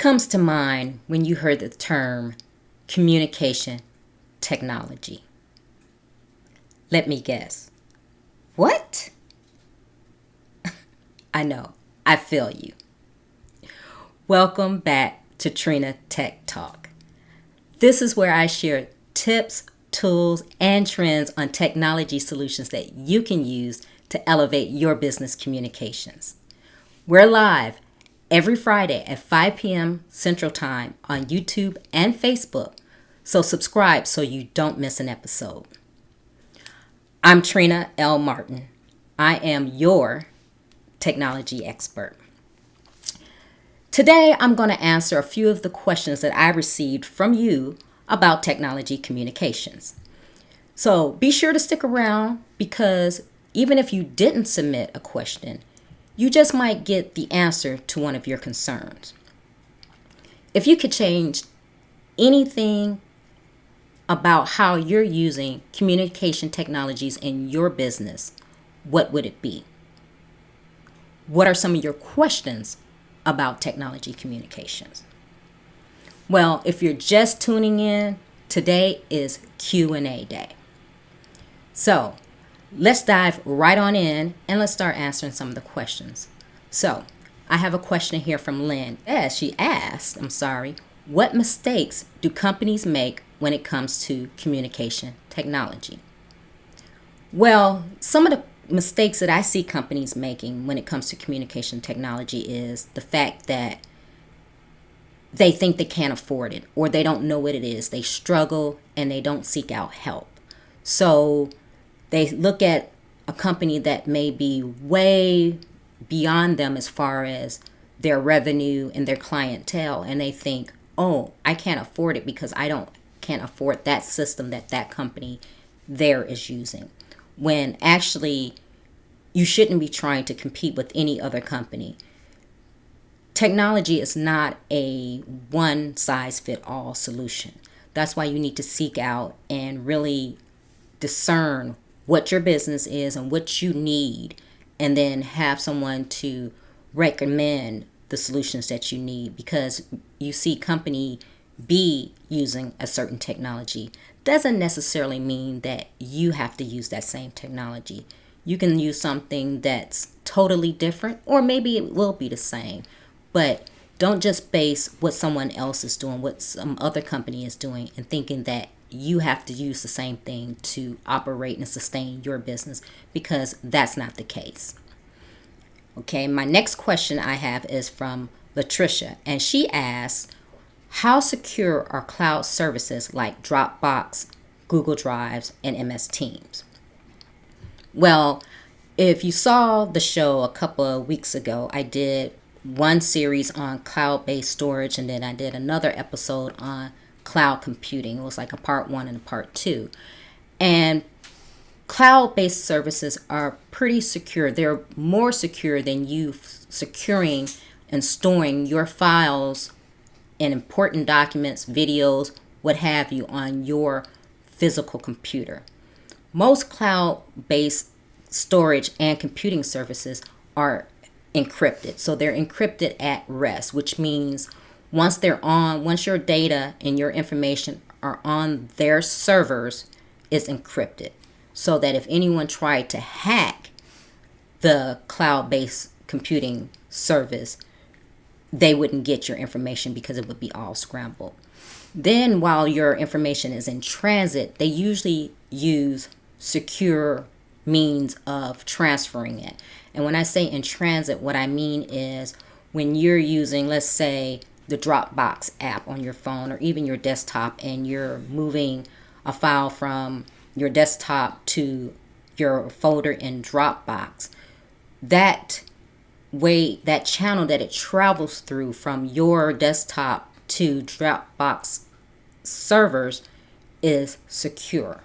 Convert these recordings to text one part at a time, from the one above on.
comes to mind when you heard the term communication technology? Let me guess. What? I know, I feel you. Welcome back to Trina Tech Talk. This is where I share tips, tools, and trends on technology solutions that you can use to elevate your business communications. We're live every Friday at 5 p.m. Central Time on YouTube and Facebook, so subscribe so you don't miss an episode. I'm Trina L. Martin. I am your technology expert. Today, I'm going to answer a few of the questions that I received from you about technology communications. So be sure to stick around because even if you didn't submit a question, you just might get the answer to one of your concerns. If you could change anything about how you're using communication technologies in your business, what would it be? What are some of your questions about technology communications? Well, if you're just tuning in, today is Q&A day. So let's dive right on in and let's start answering some of the questions. So I have a question here from Lynn. She asked, what mistakes do companies make when it comes to communication technology? Well, some of the mistakes that I see companies making when it comes to communication technology is the fact that they think they can't afford it or they don't know what it is. They struggle and they don't seek out help. So they look at a company that may be way beyond them as far as their revenue and their clientele, and they think, oh, I can't afford it because can't afford that system that company there is using. When actually you shouldn't be trying to compete with any other company. Technology is not a one-size-fits-all solution. That's why you need to seek out and really discern what your business is and what you need, and then have someone to recommend the solutions that you need, because you see company B using a certain technology doesn't necessarily mean that you have to use that same technology. You can use something that's totally different, or maybe it will be the same, but don't just base what someone else is doing, what some other company is doing, and thinking that you have to use the same thing to operate and sustain your business, because that's not the case. Okay, my next question I have is from Latricia, and she asks, how secure are cloud services like Dropbox, Google Drives, and MS Teams? Well, if you saw the show a couple of weeks ago, I did one series on cloud-based storage, and then I did another episode on cloud computing. It was like a part 1 and a part 2. And cloud-based services are pretty secure. They're more secure than you securing and storing your files and important documents, videos, what have you, on your physical computer. Most cloud-based storage and computing services are encrypted. So they're encrypted at rest, which means once your data and your information are on their servers, it's encrypted. So that if anyone tried to hack the cloud-based computing service, they wouldn't get your information because it would be all scrambled. Then while your information is in transit, they usually use secure means of transferring it. And when I say in transit, what I mean is when you're using, let's say, the Dropbox app on your phone or even your desktop, and you're moving a file from your desktop to your folder in Dropbox, that channel that it travels through from your desktop to Dropbox servers is secure.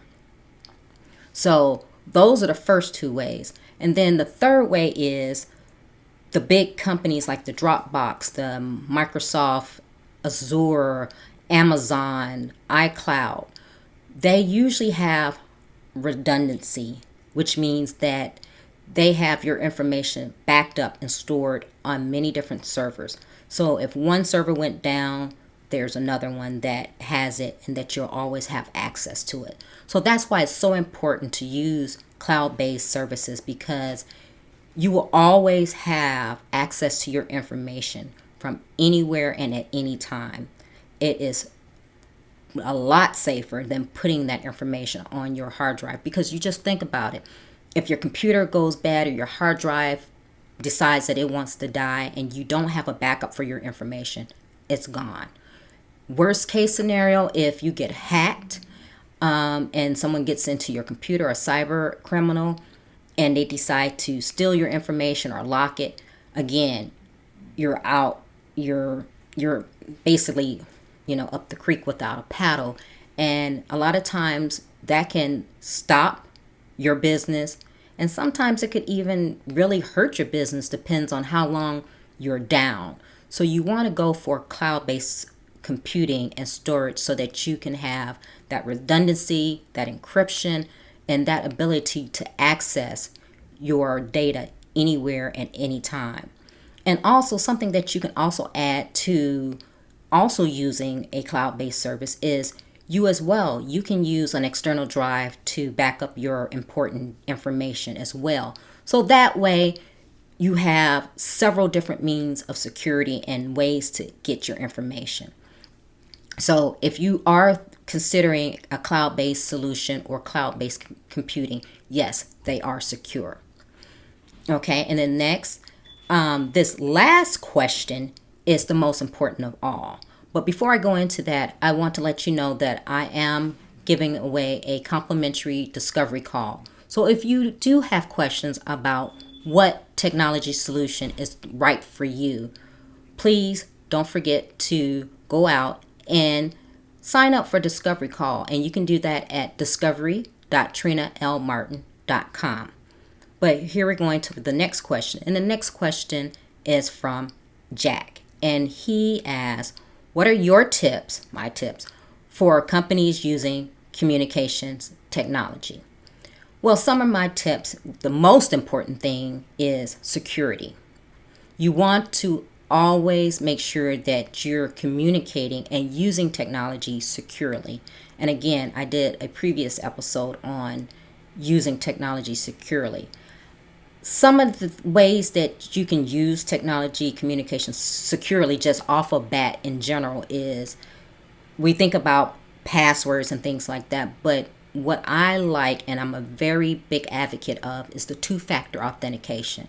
So those are the first two ways. And then the third way is the big companies like the Dropbox, the Microsoft, Azure, Amazon, iCloud. They usually have redundancy, which means that they have your information backed up and stored on many different servers. So if one server went down, there's another one that has it and that you'll always have access to it. So that's why it's so important to use cloud-based services, because you will always have access to your information from anywhere and at any time. It is a lot safer than putting that information on your hard drive, because you just think about it. If your computer goes bad or your hard drive decides that it wants to die and you don't have a backup for your information, it's gone. Worst case scenario, if you get hacked and someone gets into your computer, a cyber criminal, and they decide to steal your information or lock it, again, you're out. You're basically, up the creek without a paddle. And a lot of times that can stop your business. And sometimes it could even really hurt your business, depends on how long you're down. So you want to go for cloud-based computing and storage so that you can have that redundancy, that encryption, and that ability to access your data anywhere and anytime. And also something that you can also add to also using a cloud-based service is you as well. You can use an external drive to back up your important information as well. So that way you have several different means of security and ways to get your information. So if you are considering a cloud-based solution or cloud-based computing, yes, they are secure. Okay, and then next, this last question is the most important of all. But before I go into that, I want to let you know that I am giving away a complimentary discovery call. So if you do have questions about what technology solution is right for you, please don't forget to go out and sign up for discovery call. And you can do that at discovery.trinalmartin.com. But here we're going to the next question. And the next question is from Jack. And he asks, what are your tips, my tips, for companies using communications technology? Well, some of my tips, the most important thing is security. You want to always make sure that you're communicating and using technology securely. And again, I did a previous episode on using technology securely. Some of the ways that you can use technology communications securely just off of bat in general is we think about passwords and things like that. But what I like, and I'm a very big advocate of, is the two-factor authentication.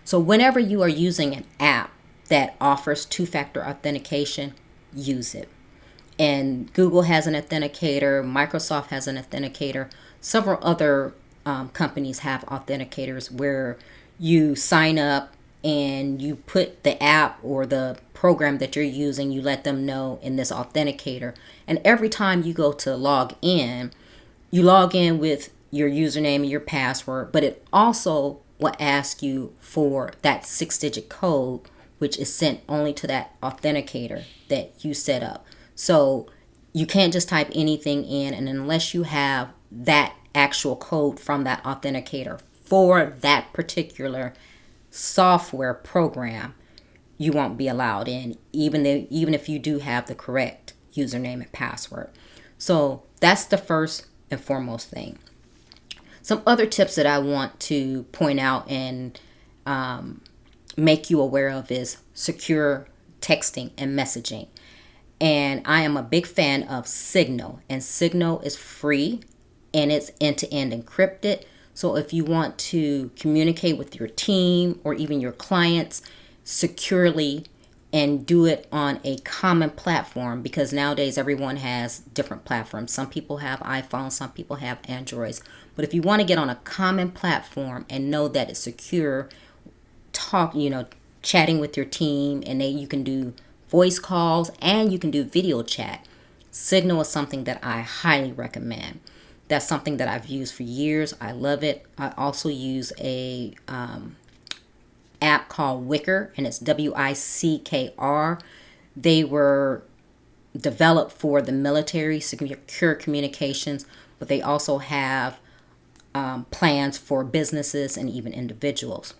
So whenever you are using an app that offers two-factor authentication, use it. And Google has an authenticator, Microsoft has an authenticator, several other companies have authenticators where you sign up and you put the app or the program that you're using, you let them know in this authenticator. And every time you go to log in, you log in with your username and your password, but it also will ask you for that 6-digit code, which is sent only to that authenticator that you set up. So you can't just type anything in, and unless you have that actual code from that authenticator for that particular software program, you won't be allowed in, even if you do have the correct username and password. So that's the first and foremost thing. Some other tips that I want to point out and make you aware of is secure texting and messaging. And I am a big fan of Signal, and Signal is free and it's end-to-end encrypted. So if you want to communicate with your team or even your clients securely and do it on a common platform, because nowadays everyone has different platforms. Some people have iPhones, some people have Androids. But if you want to get on a common platform and know that it's secure, chatting with your team, and you can do voice calls and you can do video chat, Signal is something that I highly recommend. That's something that I've used for years. I love it. I also use a app called Wickr, and it's WICKR. They were developed for the military, secure communications, but they also have plans for businesses and even individuals.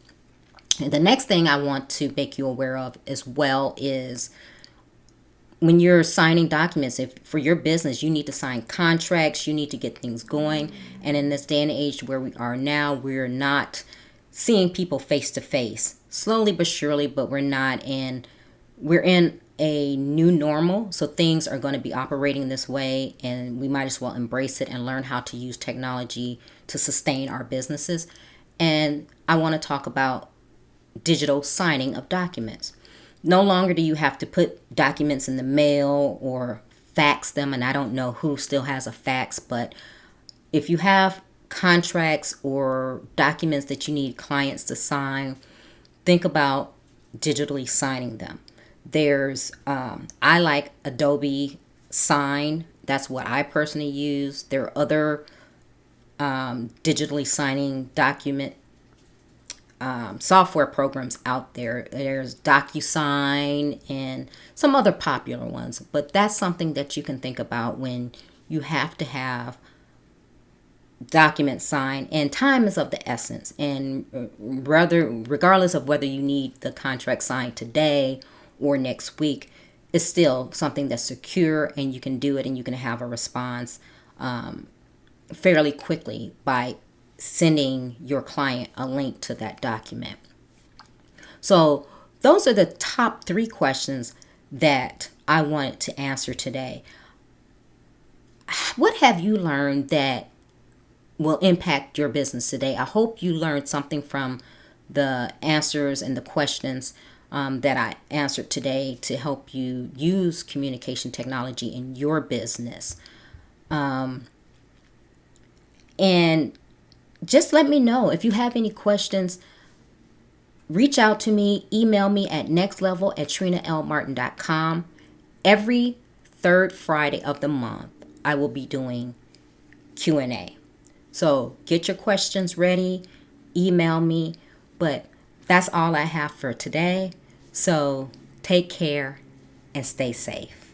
And the next thing I want to make you aware of as well is when you're signing documents, if for your business, you need to sign contracts, you need to get things going. And in this day and age where we are now, we're not seeing people face to face, slowly but surely, but we're in a new normal. So things are going to be operating this way, and we might as well embrace it and learn how to use technology to sustain our businesses. And I want to talk about digital signing of documents. No longer do you have to put documents in the mail or fax them, and I don't know who still has a fax, but if you have contracts or documents that you need clients to sign, think about digitally signing them. There's, I like Adobe Sign. That's what I personally use. There are other digitally signing document software programs out there. There's DocuSign and some other popular ones, but that's something that you can think about when you have to have documents signed, and time is of the essence. And regardless of whether you need the contract signed today or next week, it's still something that's secure, and you can do it, and you can have a response fairly quickly by sending your client a link to that document. So those are the top 3 questions that I wanted to answer today. What have you learned that will impact your business today? I hope you learned something from the answers and the questions that I answered today to help you use communication technology in your business. And just let me know if you have any questions. Reach out to me, email me at nextlevel@trinalmartin.com. Every 3rd Friday of the month, I will be doing Q&A. So get your questions ready, email me. But that's all I have for today. So take care and stay safe.